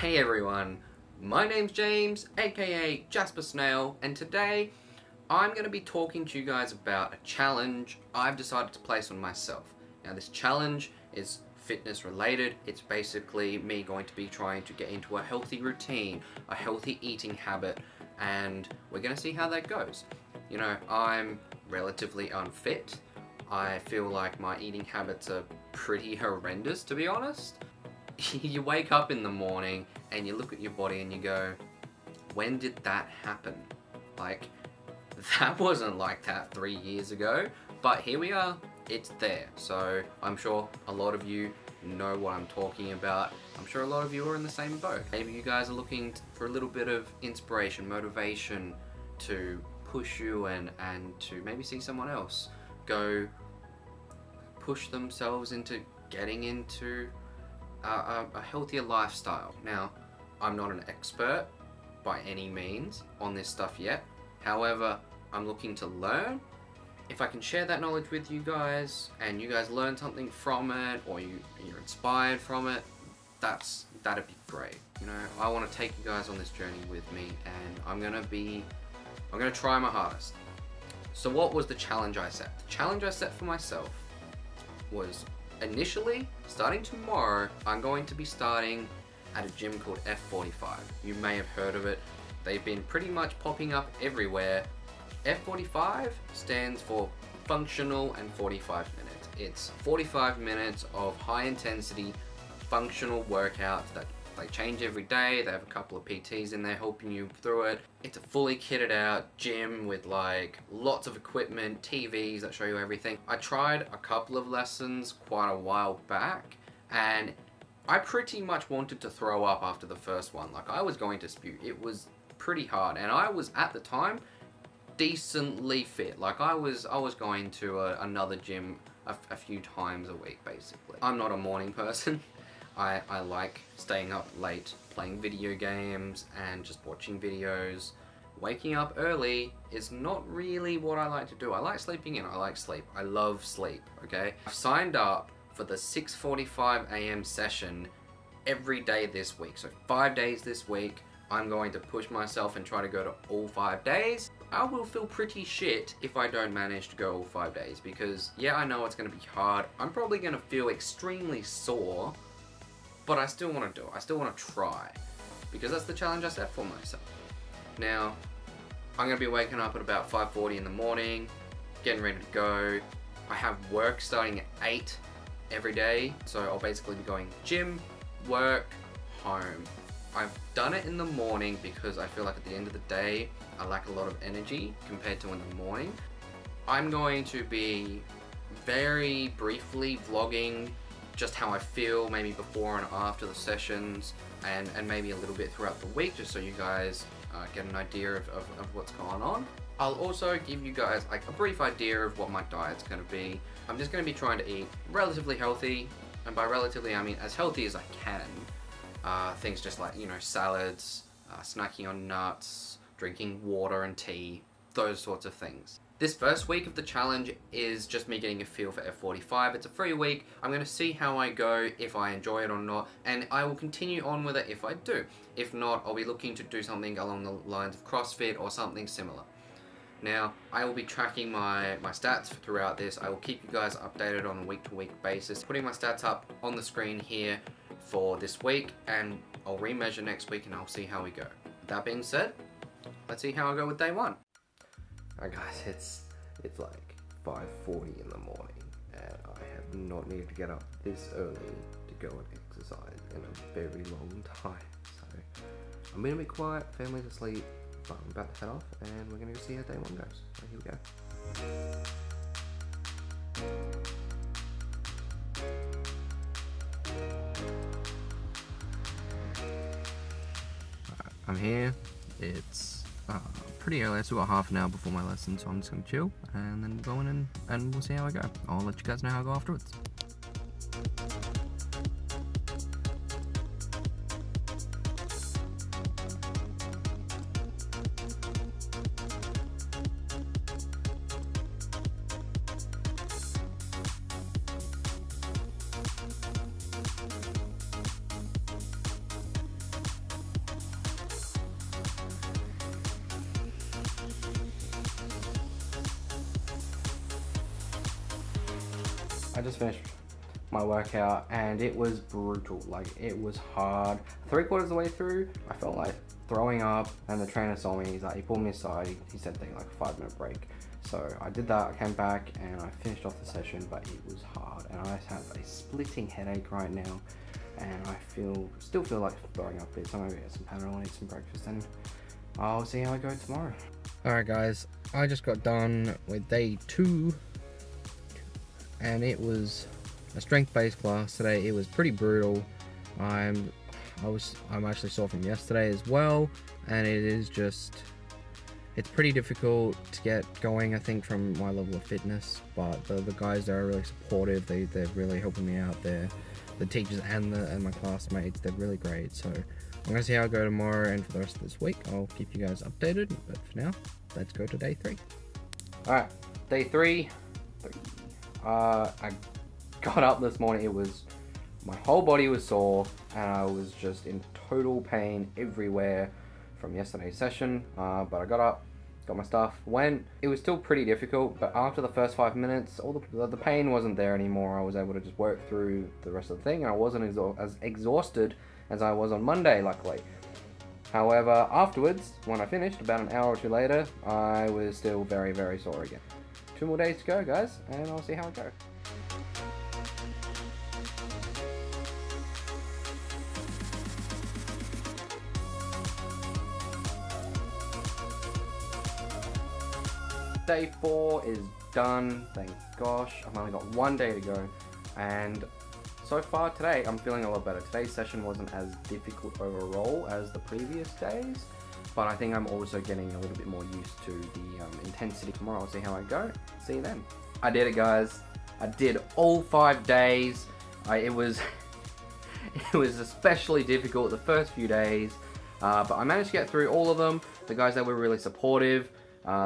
Hey everyone, my name's James, aka Jasper Snail, and today I'm going to be talking to you guys about a challenge I've decided to place on myself. Now this challenge is fitness related. It's basically me going to be trying to get into a healthy routine, a healthy eating habit, and we're going to see how that goes. You know, I'm relatively unfit. I feel like my eating habits are pretty horrendous, to be honest. You wake up in the morning and you look at your body and you go, when did that happen? Like, that wasn't like that 3 years ago, but here we are, it's there. So I'm sure a lot of you know what I'm talking about. I'm sure a lot of you are in the same boat. Maybe you guys are looking for a little bit of inspiration, motivation to push you and to maybe see someone else go push themselves into getting into a healthier lifestyle. Now, I'm not an expert by any means on this stuff yet. Thathowever, I'm looking to learn. If I can share that knowledge with you guys and you guys learn something from it or you're inspired from it, that'd be great. You know, I want to take you guys on this journey with me, and I'm gonna try my hardest. So what was the challenge I set? The challenge I set for myself was initially, starting tomorrow, I'm going to be starting at a gym called F45. You may have heard of it. They've been pretty much popping up everywhere. F45 stands for Functional and 45 Minutes. It's 45 minutes of high intensity functional workouts that they change every day. They have a couple of PTs in there helping you through it. It's a fully kitted out gym with like lots of equipment, TVs that show you everything. I tried a couple of lessons quite a while back and I pretty much wanted to throw up after the first one. Like, I was going to spew. It was pretty hard, and I was at the time decently fit. Like, I was going to another gym a few times a week basically. I'm not a morning person. I like staying up late playing video games and just watching videos. Waking up early is not really what I like to do. I like sleeping in. I like sleep. I love sleep, okay? I've signed up for the 6:45 a.m. session every day this week. So 5 days this week, I'm going to push myself and try to go to all 5 days. I will feel pretty shit if I don't manage to go all 5 days because, yeah, I know it's going to be hard. I'm probably going to feel extremely sore, but I still want to do it. I still want to try because that's the challenge I set for myself. Now, I'm going to be waking up at about 5:40 in the morning, getting ready to go. I have work starting at 8 every day, so I'll basically be going gym, work, home. I've done it in the morning because I feel like at the end of the day, I lack a lot of energy compared to in the morning. I'm going to be very briefly vlogging just how I feel, maybe before and after the sessions, and maybe a little bit throughout the week, just so you guys get an idea of what's going on. I'll also give you guys like a brief idea of what my diet's going to be. I'm just going to be trying to eat relatively healthy, and by relatively I mean as healthy as I can. Things just like, you know, salads, snacking on nuts, drinking water and tea, those sorts of things. This first week of the challenge is just me getting a feel for F45. It's a free week. I'm going to see how I go, if I enjoy it or not, and I will continue on with it if I do. If not, I'll be looking to do something along the lines of CrossFit or something similar. Now, I will be tracking my stats throughout this. I will keep you guys updated on a week-to-week basis, putting my stats up on the screen here for this week, and I'll remeasure next week and I'll see how we go. That being said, let's see how I go with day one. Alright guys, it's like 5:40 in the morning and I have not needed to get up this early to go and exercise in a very long time. So I'm gonna be quiet, family's asleep, but I'm about to head off and we're gonna go see how day one goes. So here we go. I'm here. It's pretty early. I still got half an hour before my lesson, so I'm just gonna chill and then go in and we'll see how I go. I'll let you guys know how I go afterwards. I just finished my workout and it was brutal. Like, it was hard. 3/4 of the way through, I felt like throwing up, and the trainer saw me. He pulled me aside. He said take like a 5-minute break. So I did that. I came back and I finished off the session, but it was hard, and I have a splitting headache right now, and I still feel like throwing up a bit. So I'm gonna get some Panadol, eat some breakfast, and I'll see how I go tomorrow. Alright guys, I just got done with day 2, and it was a strength-based class today. It was pretty brutal. I'm actually sore from yesterday as well, and it's pretty difficult to get going, I think, from my level of fitness, but the guys there are really supportive. They're really helping me out there. The teachers and my classmates, they're really great. So I'm gonna see how I go tomorrow, and for the rest of this week I'll keep you guys updated. But for now, let's go to day 3. Alright, day 3. I got up this morning. My whole body was sore, and I was just in total pain everywhere from yesterday's session, but I got up, got my stuff, went. It was still pretty difficult, but after the first 5 minutes, all the pain wasn't there anymore. I was able to just work through the rest of the thing, and I wasn't as exhausted as I was on Monday, luckily. However, afterwards, when I finished, about an hour or 2 later, I was still very, very sore again. 2 more days to go, guys, and I'll see how it goes. Day 4 is done, thank gosh. I've only got 1 day to go, and so far today I'm feeling a lot better. Today's session wasn't as difficult overall as the previous days, but I think I'm also getting a little bit more used to the intensity. Tomorrow I'll see how I go. See you then. I did it, guys. I did all 5 days. It was especially difficult the first few days, but I managed to get through all of them. The guys there were really supportive.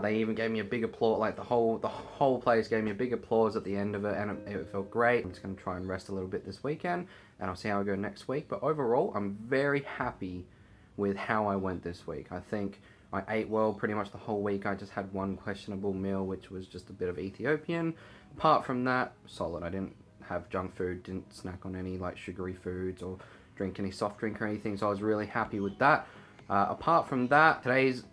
They even gave me a big applause, like the whole place gave me a big applause at the end of it, and it felt great. I'm just going to try and rest a little bit this weekend, and I'll see how I go next week. But overall, I'm very happy with how I went this week. I think I ate well pretty much the whole week. I just had one questionable meal, which was just a bit of Ethiopian. Apart from that, solid. I didn't have junk food, didn't snack on any like sugary foods or drink any soft drink or anything, so I was really happy with that. Apart from that, today's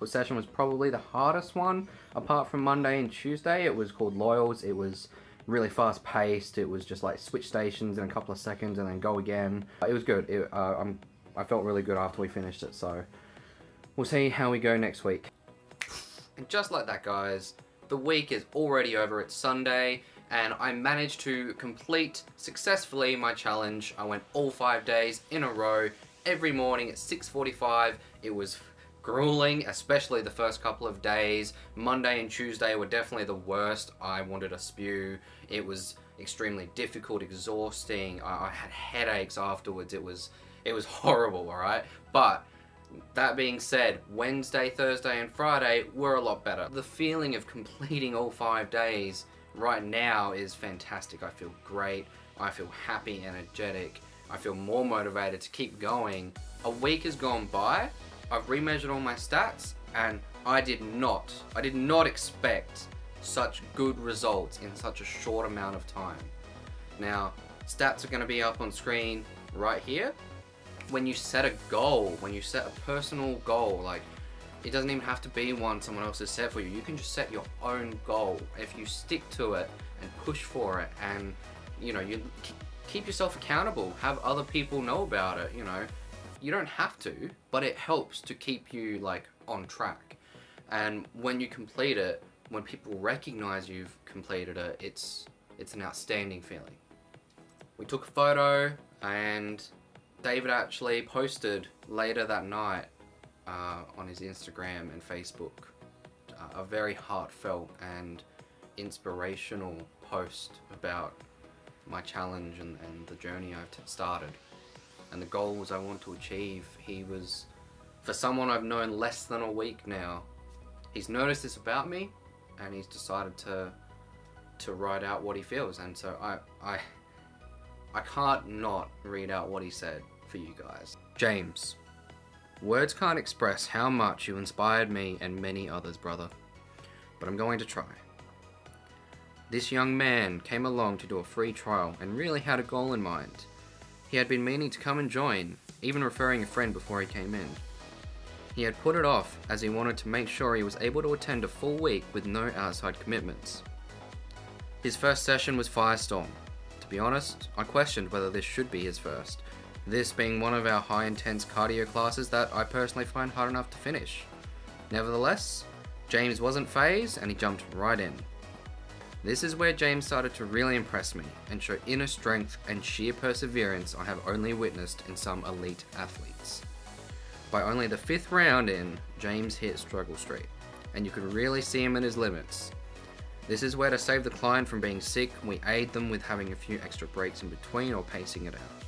session was probably the hardest one. Apart from Monday and Tuesday, it was called Loyals. It was really fast paced. It was just like switch stations in a couple of seconds and then go again. It was good. I felt really good after we finished it, so we'll see how we go next week. And just like that, guys, the week is already over. It's Sunday, and I managed to complete successfully my challenge. I went all 5 days in a row, every morning at 6:45. It was grueling, especially the first couple of days. Monday and Tuesday were definitely the worst. I wanted to spew. It was extremely difficult, exhausting. I had headaches afterwards. It was horrible, alright? But that being said, Wednesday, Thursday, and Friday were a lot better. The feeling of completing all 5 days right now is fantastic. I feel great. I feel happy, energetic. I feel more motivated to keep going. A week has gone by. I've remeasured all my stats, and I did not expect such good results in such a short amount of time. Now, stats are going to be up on screen right here. When you set a goal, when you set a personal goal, like, it doesn't even have to be one someone else has set for you. You can just set your own goal. If you stick to it and push for it, and you know, you keep yourself accountable, have other people know about it, you know. You don't have to, but it helps to keep you like on track. And when you complete it, when people recognize you've completed it, it's an outstanding feeling. We took a photo, and David actually posted later that night on his Instagram and Facebook a very heartfelt and inspirational post about my challenge and the journey I've started and the goals I want to achieve. He was, for someone I've known less than a week now, he's noticed this about me, and he's decided to write out what he feels. And so I can't not read out what he said for you guys. James, words can't express how much you inspired me and many others, brother, but I'm going to try. This young man came along to do a free trial and really had a goal in mind. He had been meaning to come and join, even referring a friend before he came in. He had put it off as he wanted to make sure he was able to attend a full week with no outside commitments. His first session was Firestorm. To be honest, I questioned whether this should be his first, this being one of our high intense cardio classes that I personally find hard enough to finish. Nevertheless, James wasn't phased and he jumped right in. This is where James started to really impress me and show inner strength and sheer perseverance I have only witnessed in some elite athletes. By only the 5th round in, James hit struggle street, and you could really see him at his limits. This is where, to save the client from being sick, we aid them with having a few extra breaks in between or pacing it out.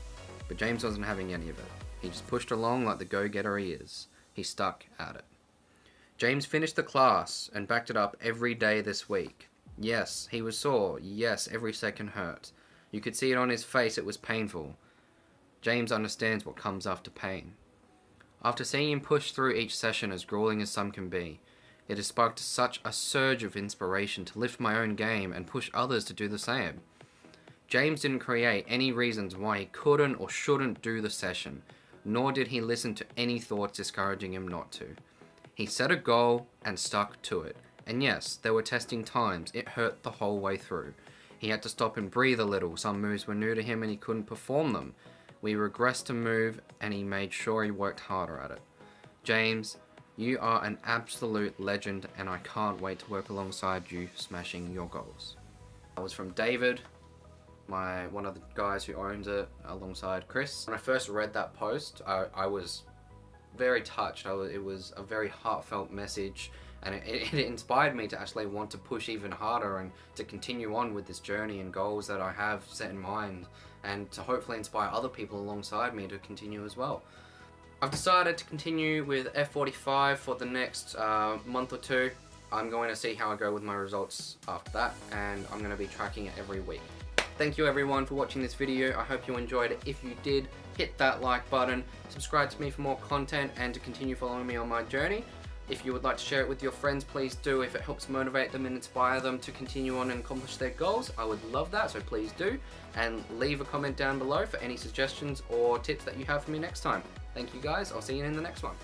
But James wasn't having any of it. He just pushed along like the go-getter he is. He stuck at it. James finished the class and backed it up every day this week. Yes, he was sore. Yes, every second hurt. You could see it on his face, it was painful. James understands what comes after pain. After seeing him push through each session as grueling as some can be, it has sparked such a surge of inspiration to lift my own game and push others to do the same. James didn't create any reasons why he couldn't or shouldn't do the session, nor did he listen to any thoughts discouraging him not to. He set a goal and stuck to it. And yes, there were testing times. It hurt the whole way through. He had to stop and breathe a little. Some moves were new to him and he couldn't perform them. We regressed to move and he made sure he worked harder at it. James, you are an absolute legend and I can't wait to work alongside you smashing your goals. That was from David, one of the guys who owns it, alongside Chris. When I first read that post, I was very touched. It was a very heartfelt message, and it inspired me to actually want to push even harder and to continue on with this journey and goals that I have set in mind, and to hopefully inspire other people alongside me to continue as well. I've decided to continue with F45 for the next month or two. I'm going to see how I go with my results after that, and I'm going to be tracking it every week. Thank you everyone for watching this video. I hope you enjoyed it. If you did, hit that like button, subscribe to me for more content, and to continue following me on my journey. If you would like to share it with your friends, please do. If it helps motivate them and inspire them to continue on and accomplish their goals, I would love that, so please do. And leave a comment down below for any suggestions or tips that you have for me next time. Thank you guys, I'll see you in the next one.